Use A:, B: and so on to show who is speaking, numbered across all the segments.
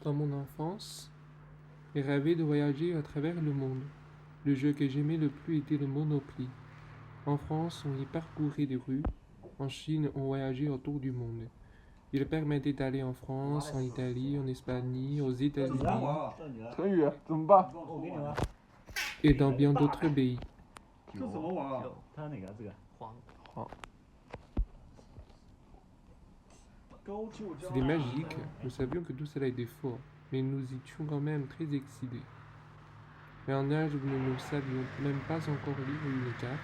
A: Dans mon enfance, j'ai rêvé de voyager à travers le monde. Le jeu que j'aimais le plus était le Monopoly. En France, on y parcourait des rues. En Chine, on voyageait autour du monde. Il permettait d'aller en France, en Italie, en Espagne, aux États-Unis
B: 成语怎么办？
C: 我给你吗？
A: et dans bien d'autres pays.
B: 这怎么玩啊？
C: 他那个这个黄，
B: 好，高就加
A: C'était magique, nous savions que tout cela était faux, mais nous étions quand même très excités. Mais en âge où nous ne savions même pas encore lire une carte,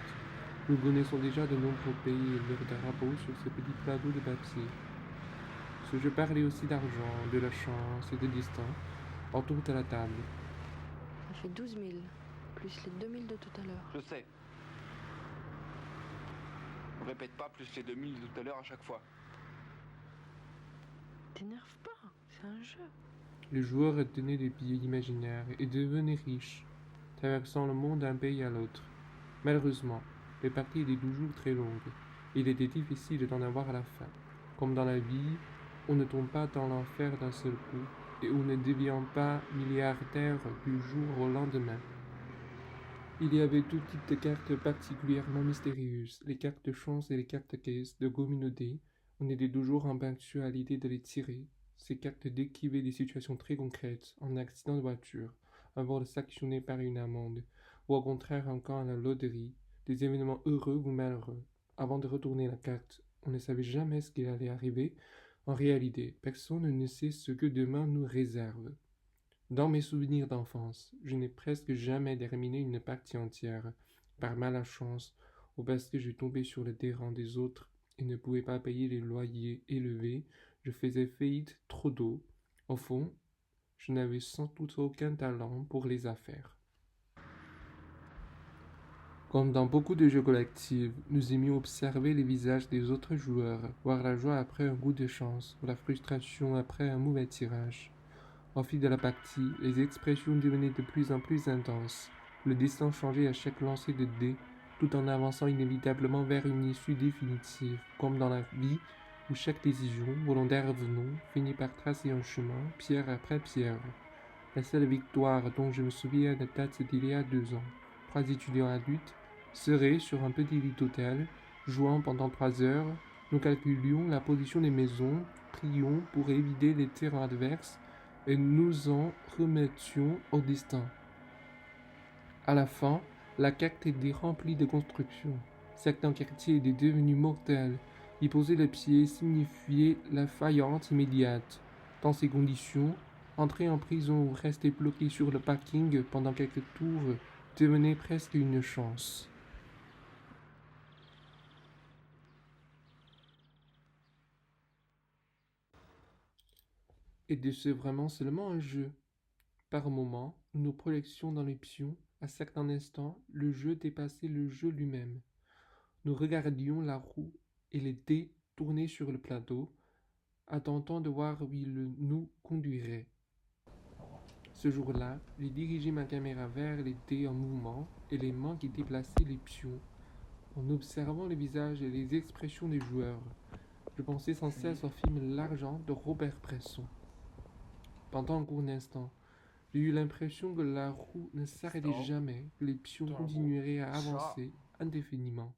A: nous connaissons déjà de nombreux pays et leurs drapeaux sur ce petit plateau de papier. Ce jeu parlait aussi d'argent, de la chance et de destin autour de la table.
D: Ça fait 12 000, plus les 2 000 de tout à l'heure.
E: Je sais. On répète pas plus les 2000 de tout à l'heure à chaque fois.
D: T'énerve pas, c'est un jeu.
A: Les joueurs tenaient des billets imaginaires et devenaient riches, traversant le monde d'un pays à l'autre. Malheureusement, les parties étaient toujours très longues. Il était difficile d'en avoir à la fin. Comme dans la vie, on ne tombe pas dans l'enfer d'un seul coup et on ne devient pas milliardaire du jour au lendemain. Il y avait tout type de cartes particulièrement mystérieuses, les cartes de chance et les cartes caisses de communauté. On était toujours en à l'idée de les tirer. Ces cartes décrivaient des situations très concrètes, un accident de voiture, un vol sanctionné par une amende, ou au contraire un camp à la loterie, des événements heureux ou malheureux. Avant de retourner la carte, on ne savait jamais ce qu'il allait arriver. En réalité, personne ne sait ce que demain nous réserve. Dans mes souvenirs d'enfance, je n'ai presque jamais terminé une partie entière, par malchance ou parce que je tombais sur le terrain des autres et ne pouvais pas payer les loyers élevés. Je faisais faillite trop tôt. Au fond, je n'avais sans doute aucun talent pour les affaires. Comme dans beaucoup de jeux collectifs, nous aimions observer les visages des autres joueurs, voir la joie après un coup de chance ou la frustration après un mauvais tirage. Au fil de la partie, les expressions devenaient de plus en plus intenses. Le destin changeait à chaque lancer de dés, tout en avançant inévitablement vers une issue définitive, comme dans la vie, où chaque décision, volontaire ou non, finit par tracer un chemin, pierre après pierre. La seule victoire dont je me souviens date d'il y a 2 ans. 3 étudiants adultes seraient sur un petit lit d'hôtel, jouant pendant 3 heures. Nous calculions la position des maisons, prions pour éviter les terrains adverses, et nous en remettions au destin. À la fin, la carte était remplie de constructions. Certains quartiers étaient devenus mortels. Y poser le pied signifiait la faillite immédiate. Dans ces conditions, entrer en prison ou rester bloqué sur le parking pendant quelques tours devenait presque une chance. Était-ce vraiment seulement un jeu? Par moments, nous nous projetions dans les pions. À certains instants, le jeu dépassait le jeu lui-même. Nous regardions la roue et les dés tourner sur le plateau, attendant de voir où il nous conduirait. Ce jour-là, j'ai dirigé ma caméra vers les dés en mouvement et les mains qui déplaçaient les pions, en observant les visages et les expressions des joueurs. Je pensais sans cesse au film L'argent de Robert Bresson. Pendant un court instant, j'ai eu l'impression que la roue ne s'arrêtait jamais, que les pions continueraient à avancer indéfiniment.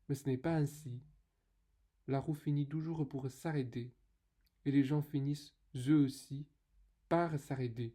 A: Mais ce n'est pas ainsi. La roue finit toujours pour s'arrêter, et les gens finissent, eux aussi, par s'arrêter.